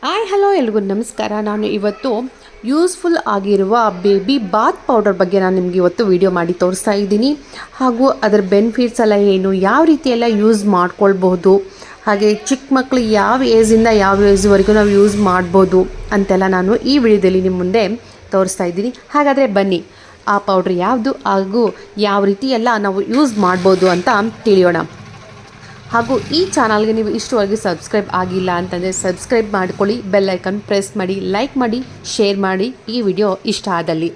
Hi hello ಎಲ್ರಿಗೂ ನಮಸ್ಕಾರ. ನಾನು ಇವತ್ತು ಯೂಸ್ಫುಲ್ ಆಗಿರುವ ಬೇಬಿ ಬಾತ್ ಪೌಡರ್ ಬಗ್ಗೆ ನಾನು ನಿಮಗೆ ಇವತ್ತು ವಿಡಿಯೋ ಮಾಡಿ ತೋರಿಸ್ತಾ ಇದ್ದೀನಿ. ಹಾಗೂ ಅದರ ಬೆನಿಫಿಟ್ಸ್ ಎಲ್ಲ ಏನು, ಯಾವ ರೀತಿ ಎಲ್ಲ ಯೂಸ್ ಮಾಡ್ಕೊಳ್ಬಹುದು, ಹಾಗೆ ಚಿಕ್ಕ ಮಕ್ಕಳು ಯಾವ ಏಜಿಂದ ಯಾವ ಏಜ್ವರೆಗೂ ನಾವು ಯೂಸ್ ಮಾಡ್ಬೋದು ಅಂತೆಲ್ಲ ನಾನು ಈ ವಿಡಿಯೋದಲ್ಲಿ ನಿಮ್ಮ ಮುಂದೆ ತೋರಿಸ್ತಾ ಇದ್ದೀನಿ. ಹಾಗಾದರೆ ಬನ್ನಿ ಆ ಪೌಡ್ರ್ ಯಾವುದು ಹಾಗೂ ಯಾವ ರೀತಿ ಎಲ್ಲ ನಾವು ಯೂಸ್ ಮಾಡ್ಬೋದು ಅಂತ ತಿಳಿಯೋಣ. ಹಾಗೂ ಈ ಚಾನಲ್ಗೆ ನೀವು ಇಷ್ಟವರೆಗೆ ಸಬ್ಸ್ಕ್ರೈಬ್ ಆಗಿಲ್ಲ ಅಂತಂದರೆ ಸಬ್ಸ್ಕ್ರೈಬ್ ಮಾಡ್ಕೊಳ್ಳಿ, ಬೆಲ್ ಐಕನ್ ಪ್ರೆಸ್ ಮಾಡಿ, ಲೈಕ್ ಮಾಡಿ, ಶೇರ್ ಮಾಡಿ ಈ ವಿಡಿಯೋ ಇಷ್ಟ ಆದಲ್ಲಿ.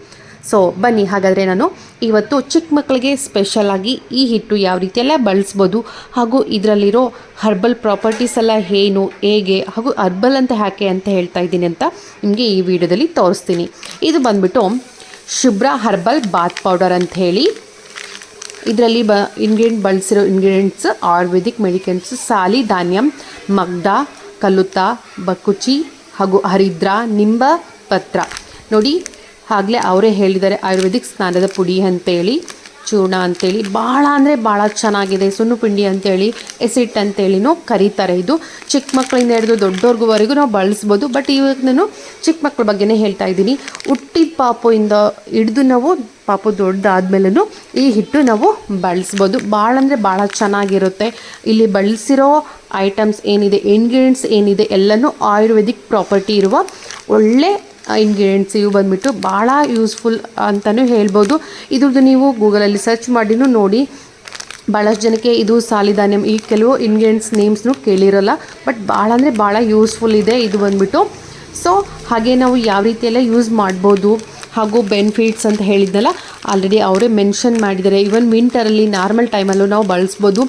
ಸೊ ಬನ್ನಿ, ಹಾಗಾದರೆ ನಾನು ಇವತ್ತು ಚಿಕ್ಕ ಮಕ್ಕಳಿಗೆ ಸ್ಪೆಷಲಾಗಿ ಈ ಹಿಟ್ಟು ಯಾವ ರೀತಿಯೆಲ್ಲ ಬಳಸ್ಬೋದು, ಹಾಗೂ ಇದರಲ್ಲಿರೋ ಹರ್ಬಲ್ ಪ್ರಾಪರ್ಟೀಸ್ ಎಲ್ಲ ಏನು, ಹೇಗೆ, ಹಾಗೂ ಹರ್ಬಲ್ ಅಂತ ಯಾಕೆ ಅಂತ ಹೇಳ್ತಾ ಇದ್ದೀನಿ ಅಂತ ನಿಮಗೆ ಈ ವಿಡಿಯೋದಲ್ಲಿ ತೋರಿಸ್ತೀನಿ. ಇದು ಬಂದ್ಬಿಟ್ಟು ಶುಭ್ರ ಹರ್ಬಲ್ ಬಾತ್ ಪೌಡರ್ ಅಂತ ಹೇಳಿ. ಇದರಲ್ಲಿ ಬಳಸಿರೋ ಇಂಗ್ರೀಡಿಯೆಂಟ್ಸ್ ಆಯುರ್ವೇದಿಕ್ ಮೆಡಿಕಲ್ಸ್, ಸಾಲಿ ಧಾನ್ಯಂ, ಮಗ್ದ, ಕಲ್ಲುತ್ತ, ಬಕುಚಿ ಹಾಗೂ ಹರಿದ್ರ, ನಿಂಬ ಪತ್ರ. ನೋಡಿ, ಆಗಲೇ ಅವರೇ ಹೇಳಿದ್ದಾರೆ ಆಯುರ್ವೇದಿಕ್ ಸ್ನಾನದ ಪುಡಿ ಅಂತೇಳಿ, ಚೂರ್ಣ ಅಂತೇಳಿ. ಭಾಳ ಅಂದರೆ ಭಾಳ ಚೆನ್ನಾಗಿದೆ. ಸುಣ್ಣು ಪಿಂಡಿ ಅಂತೇಳಿ, ಎಸಿಟ್ ಅಂತೇಳಿನೂ ಕರೀತಾರೆ. ಇದು ಚಿಕ್ಕ ಮಕ್ಕಳಿಂದ ಹಿಡಿದು ದೊಡ್ಡವ್ರಿಗೂವರೆಗೂ ನಾವು ಬಳಸ್ಬೋದು. ಬಟ್ ಇವಾಗ ನಾನು ಚಿಕ್ಕ ಮಕ್ಕಳ ಬಗ್ಗೆನೇ ಹೇಳ್ತಾ ಇದ್ದೀನಿ. ಹುಟ್ಟಿದ ಪಾಪುಯಿಂದ ಹಿಡಿದು ನಾವು ಪಾಪು ದೊಡ್ಡದಾದ್ಮೇಲೂ ಈ ಹಿಟ್ಟು ನಾವು ಬಳಸ್ಬೋದು. ಭಾಳ ಅಂದರೆ ಭಾಳ ಚೆನ್ನಾಗಿರುತ್ತೆ. ಇಲ್ಲಿ ಬಳಸಿರೋ ಐಟಮ್ಸ್ ಏನಿದೆ, ಇಂಗ್ರೀಡಿಯೆಂಟ್ಸ್ ಏನಿದೆ, ಎಲ್ಲನೂ ಆಯುರ್ವೇದಿಕ್ ಪ್ರಾಪರ್ಟಿ ಇರುವ ಒಳ್ಳೆ ಇಂಗ್ರೀಡಿಯೆಂಟ್ಸ್. ಇವು ಬಂದುಬಿಟ್ಟು ಭಾಳ ಯೂಸ್ಫುಲ್ ಅಂತಲೂ ಹೇಳ್ಬೋದು. ಇದ್ರದ್ದು ನೀವು ಗೂಗಲಲ್ಲಿ ಸರ್ಚ್ ಮಾಡಿನೂ ನೋಡಿ. ಭಾಳಷ್ಟು ಜನಕ್ಕೆ ಇದು ಸಾಲಿಧಾನ್ಯಂ, ಈ ಕೆಲವು ಇಂಗ್ರೀಡಿಯೆಂಟ್ಸ್ ನೇಮ್ಸ್ನು ಕೇಳಿರೋಲ್ಲ. ಬಟ್ ಭಾಳ ಅಂದರೆ ಭಾಳ ಯೂಸ್ಫುಲ್ ಇದೆ ಇದು ಬಂದುಬಿಟ್ಟು. ಸೊ ಹಾಗೆ ನಾವು ಯಾವ ರೀತಿಯೆಲ್ಲ ಯೂಸ್ ಮಾಡ್ಬೋದು ಹಾಗೂ ಬೆನಿಫಿಟ್ಸ್ ಅಂತ ಹೇಳಿದ್ನಲ್ಲ, ಆಲ್ರೆಡಿ ಅವರೇ ಮೆನ್ಷನ್ ಮಾಡಿದ್ದಾರೆ. ಈವನ್ ವಿಂಟರಲ್ಲಿ ನಾರ್ಮಲ್ ಟೈಮಲ್ಲೂ ನಾವು ಬಳಸ್ಬೋದು.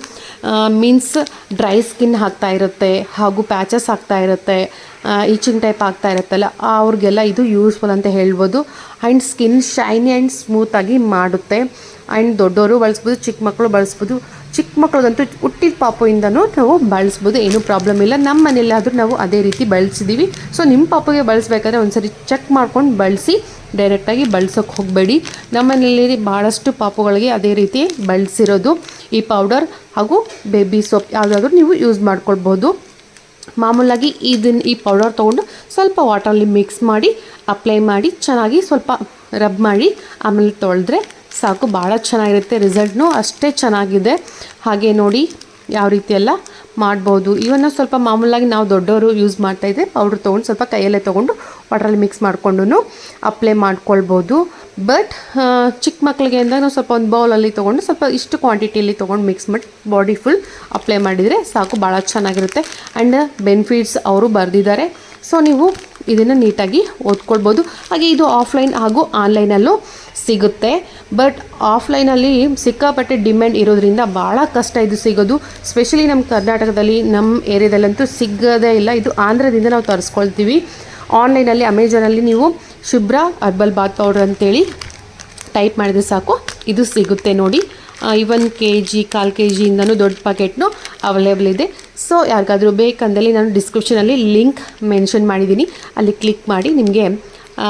ಮೀನ್ಸ್ ಡ್ರೈ ಸ್ಕಿನ್ ಆಗ್ತಾ ಇರುತ್ತೆ, ಹಾಗೂ ಪ್ಯಾಚಸ್ ಆಗ್ತಾ ಇರುತ್ತೆ, ಈಚಿಂಗ್ ಟೈಪ್ ಆಗ್ತಾ ಇರುತ್ತಲ್ಲ, ಅವ್ರಿಗೆಲ್ಲ ಇದು ಯೂಸ್ಫುಲ್ ಅಂತ ಹೇಳ್ಬೋದು. ಆ್ಯಂಡ್ ಸ್ಕಿನ್ ಶೈನಿ ಆ್ಯಂಡ್ ಸ್ಮೂತಾಗಿ ಮಾಡುತ್ತೆ. ಆ್ಯಂಡ್ ದೊಡ್ಡವರು ಬಳಸ್ಬೋದು, ಚಿಕ್ಕ ಮಕ್ಕಳು ಬಳಸ್ಬೋದು. ಚಿಕ್ಕ ಮಕ್ಕಳಿಗಂತೂ ಹುಟ್ಟಿದ ಪಾಪುಯಿಂದನೂ ನಾವು ಬಳಸ್ಬೋದು, ಏನೂ ಪ್ರಾಬ್ಲಮ್ ಇಲ್ಲ. ನಮ್ಮ ಮನೆಯಲ್ಲಾದರೂ ನಾವು ಅದೇ ರೀತಿ ಬಳಸಿದ್ದೀವಿ. ಸೊ ನಿಮ್ಮ ಪಾಪುಗೆ ಬಳಸಬೇಕಾದ್ರೆ ಒಂದ್ಸರಿ ಚೆಕ್ ಮಾಡ್ಕೊಂಡು ಬಳಸಿ, ಡೈರೆಕ್ಟಾಗಿ ಬಳಸೋಕ್ಕೆ ಹೋಗಬೇಡಿ. ನಮ್ಮ ಮನೆಯಲ್ಲಿ ಭಾಳಷ್ಟು ಪಾಪುಗಳಿಗೆ ಅದೇ ರೀತಿ ಬಳಸಿರೋದು ಈ ಪೌಡರ್ ಹಾಗೂ ಬೇಬಿ ಸೋಪ್ ಯಾವುದಾದ್ರೂ ನೀವು ಯೂಸ್ ಮಾಡ್ಕೊಳ್ಬೋದು. ಮಾಮೂಲಾಗಿ ಈ ಪೌಡರ್ ತೊಗೊಂಡು ಸ್ವಲ್ಪ ವಾಟರಲ್ಲಿ ಮಿಕ್ಸ್ ಮಾಡಿ ಅಪ್ಲೈ ಮಾಡಿ ಚೆನ್ನಾಗಿ ಸ್ವಲ್ಪ ರಬ್ ಮಾಡಿ ಆಮೇಲೆ ತೊಳೆದ್ರೆ ಸಾಕು. ಭಾಳ ಚೆನ್ನಾಗಿರುತ್ತೆ, ರಿಸಲ್ಟ್ನೂ ಅಷ್ಟೇ ಚೆನ್ನಾಗಿದೆ. ಹಾಗೆ ನೋಡಿ ಯಾವ ರೀತಿ ಎಲ್ಲ ಮಾಡ್ಬೋದು. ಇವನ್ನ ಸ್ವಲ್ಪ ಮಾಮೂಲಾಗಿ ನಾವು ದೊಡ್ಡವರು ಯೂಸ್ ಮಾಡ್ತಾಯಿದ್ರೆ ಪೌಡ್ರ್ ತೊಗೊಂಡು ಸ್ವಲ್ಪ ಕೈಯಲ್ಲೇ ತೊಗೊಂಡು ವಾಟ್ರಲ್ಲಿ ಮಿಕ್ಸ್ ಮಾಡಿಕೊಂಡು ಅಪ್ಲೈ ಮಾಡ್ಕೊಳ್ಬೋದು. ಬಟ್ ಚಿಕ್ಕ ಮಕ್ಕಳಿಗೆ ಅಂದಾಗ ನಾವು ಸ್ವಲ್ಪ ಒಂದು ಬೌಲಲ್ಲಿ ತೊಗೊಂಡು ಸ್ವಲ್ಪ ಇಷ್ಟು ಕ್ವಾಂಟಿಟಿಯಲ್ಲಿ ತೊಗೊಂಡು ಮಿಕ್ಸ್ ಮಾಡಿ ಬಾಡಿ ಫುಲ್ ಅಪ್ಲೈ ಮಾಡಿದರೆ ಸಾಕು, ಭಾಳ ಚೆನ್ನಾಗಿರುತ್ತೆ. ಆ್ಯಂಡ್ ಬೆನಿಫಿಟ್ಸ್ ಅವರು ಬರೆದಿದ್ದಾರೆ. ಸೊ ನೀವು ಇದನ್ನು ನೀಟಾಗಿ ಓದ್ಕೊಳ್ಬೋದು. ಹಾಗೆ ಇದು ಆಫ್ಲೈನ್ ಹಾಗೂ ಆನ್ಲೈನಲ್ಲೂ ಸಿಗುತ್ತೆ. ಬಟ್ ಆಫ್ಲೈನಲ್ಲಿ ಸಿಕ್ಕಾಪಟ್ಟೆ ಡಿಮ್ಯಾಂಡ್ ಇರೋದ್ರಿಂದ ಭಾಳ ಕಷ್ಟ ಇದು ಸಿಗೋದು. ಸ್ಪೆಷಲಿ ನಮ್ಮ ಕರ್ನಾಟಕದಲ್ಲಿ, ನಮ್ಮ ಏರಿಯಾದಲ್ಲಂತೂ ಸಿಗೋದೇ ಇಲ್ಲ. ಇದು ಆಂಧ್ರದಿಂದ ನಾವು ತರಿಸ್ಕೊಳ್ತೀವಿ. ಆನ್ಲೈನಲ್ಲಿ ಅಮೆಝಾನಲ್ಲಿ ನೀವು ಶುಭ್ರ ಹರ್ಬಲ್ ಬಾತ್ ಪೌಡರ್ ಅಂತೇಳಿ ಟೈಪ್ ಮಾಡಿದರೆ ಸಾಕು, ಇದು ಸಿಗುತ್ತೆ ನೋಡಿ. 1 kg 1/4 kgಯಿಂದನೂ ದೊಡ್ಡ ಪ್ಯಾಕೆಟ್ನು ಅವೈಲೇಬಲ್ ಇದೆ. ಸೊ ಯಾರಿಗಾದರೂ ಬೇಕಂದಲ್ಲಿ ನಾನು ಡಿಸ್ಕ್ರಿಪ್ಷನಲ್ಲಿ ಲಿಂಕ್ ಮೆನ್ಷನ್ ಮಾಡಿದ್ದೀನಿ, ಅಲ್ಲಿ ಕ್ಲಿಕ್ ಮಾಡಿ ನಿಮಗೆ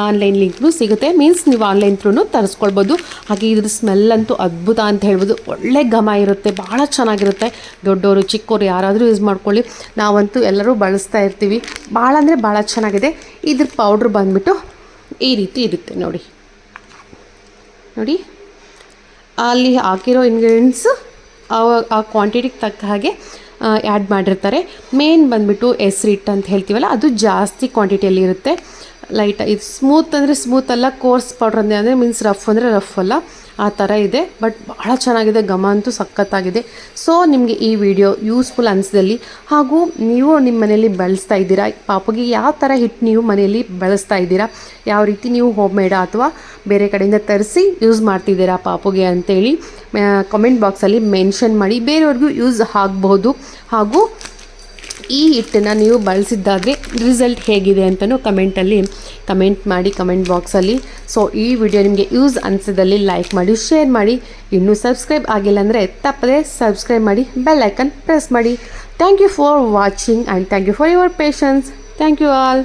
ಆನ್ಲೈನ್ ಲಿಂಕ್ನು ಸಿಗುತ್ತೆ. ಮೀನ್ಸ್ ನೀವು ಆನ್ಲೈನ್ ಥ್ರೂ ತರಿಸ್ಕೊಳ್ಬೋದು. ಹಾಗೆ ಇದ್ರ ಸ್ಮೆಲ್ ಅಂತೂ ಅದ್ಭುತ ಅಂತ ಹೇಳ್ಬೋದು. ಒಳ್ಳೆ ಘಮ ಇರುತ್ತೆ, ಭಾಳ ಚೆನ್ನಾಗಿರುತ್ತೆ. ದೊಡ್ಡವರು ಚಿಕ್ಕವರು ಯಾರಾದರೂ ಯೂಸ್ ಮಾಡ್ಕೊಳ್ಳಿ, ನಾವಂತೂ ಎಲ್ಲರೂ ಬಳಸ್ತಾ ಇರ್ತೀವಿ. ಭಾಳ ಅಂದರೆ ಭಾಳ ಚೆನ್ನಾಗಿದೆ. ಇದ್ರ ಪೌಡ್ರ್ ಬಂದುಬಿಟ್ಟು ಈ ರೀತಿ ಇರುತ್ತೆ ನೋಡಿ. ನೋಡಿ ಅಲ್ಲಿ ಹಾಕಿರೋ ಇಂಗ್ರೀಡಿಯೆಂಟ್ಸ್ ಆ ಕ್ವಾಂಟಿಟಿಗೆ ತಕ್ಕ ಹಾಗೆ ಆ್ಯಡ್ ಮಾಡಿರ್ತಾರೆ. ಮೇನ್ ಬಂದುಬಿಟ್ಟು ಹೆಸ್ರಿಟ್ಟು ಅಂತ ಹೇಳ್ತೀವಲ್ಲ, ಅದು ಜಾಸ್ತಿ ಕ್ವಾಂಟಿಟಿಯಲ್ಲಿ ಇರುತ್ತೆ. ಲೈಟ್ ಇದು ಸ್ಮೂತ್ ಅಂದರೆ ಸ್ಮೂತ್ ಅಲ್ಲ, ಕೋರ್ಸ್ ಪೌಡ್ರ್ ಅಂದರೆ ಮೀನ್ಸ್ ರಫ್ ಅಂದರೆ ರಫ್ ಅಲ್ಲ, ಆ ಥರ ಇದೆ. ಬಟ್ ಭಾಳ ಚೆನ್ನಾಗಿದೆ, ಘಮ ಅಂತೂ ಸಖತ್ತಾಗಿದೆ. ಸೊ ನಿಮಗೆ ಈ ವಿಡಿಯೋ ಯೂಸ್ಫುಲ್ ಅನಿಸಿದಲ್ಲಿ, ಹಾಗೂ ನೀವು ನಿಮ್ಮ ಮನೆಯಲ್ಲಿ ಬಳಸ್ತಾ ಇದ್ದೀರಾ, ಪಾಪುಗೆ ಯಾವ ಥರ ಹಿಟ್ಟು ನೀವು ಮನೆಯಲ್ಲಿ ಬಳಸ್ತಾ ಇದ್ದೀರಾ, ಯಾವ ರೀತಿ ನೀವು ಹೋಮ್ ಮೇಡಾ ಅಥವಾ ಬೇರೆ ಕಡೆಯಿಂದ ತರಿಸಿ ಯೂಸ್ ಮಾಡ್ತಿದ್ದೀರಾ ಪಾಪುಗೆ ಅಂತೇಳಿ ಕಮೆಂಟ್ ಬಾಕ್ಸಲ್ಲಿ ಮೆನ್ಷನ್ ಮಾಡಿ. ಬೇರೆಯವ್ರಿಗೂ ಯೂಸ್ ಆಗಬಹುದು. ಹಾಗೂ ಈ ಹಿಟ್ಟನ್ನು ನೀವು ಬಳಸಿದ್ದಾದರೆ ರಿಸಲ್ಟ್ ಹೇಗಿದೆ ಅಂತಲೂ ಕಮೆಂಟ್ ಮಾಡಿ ಕಮೆಂಟ್ ಬಾಕ್ಸಲ್ಲಿ. ಸೊ ಈ ವಿಡಿಯೋ ನಿಮಗೆ ಯೂಸ್ ಅನಿಸಿದಲ್ಲಿ ಲೈಕ್ ಮಾಡಿ, ಶೇರ್ ಮಾಡಿ. ಇನ್ನೂ ಸಬ್ಸ್ಕ್ರೈಬ್ ಆಗಿಲ್ಲ ಅಂದರೆ ತಪ್ಪದೆ ಸಬ್ಸ್ಕ್ರೈಬ್ ಮಾಡಿ, ಬೆಲ್ ಐಕನ್ ಪ್ರೆಸ್ ಮಾಡಿ. Thank you for watching and thank you for your patience. Thank you all.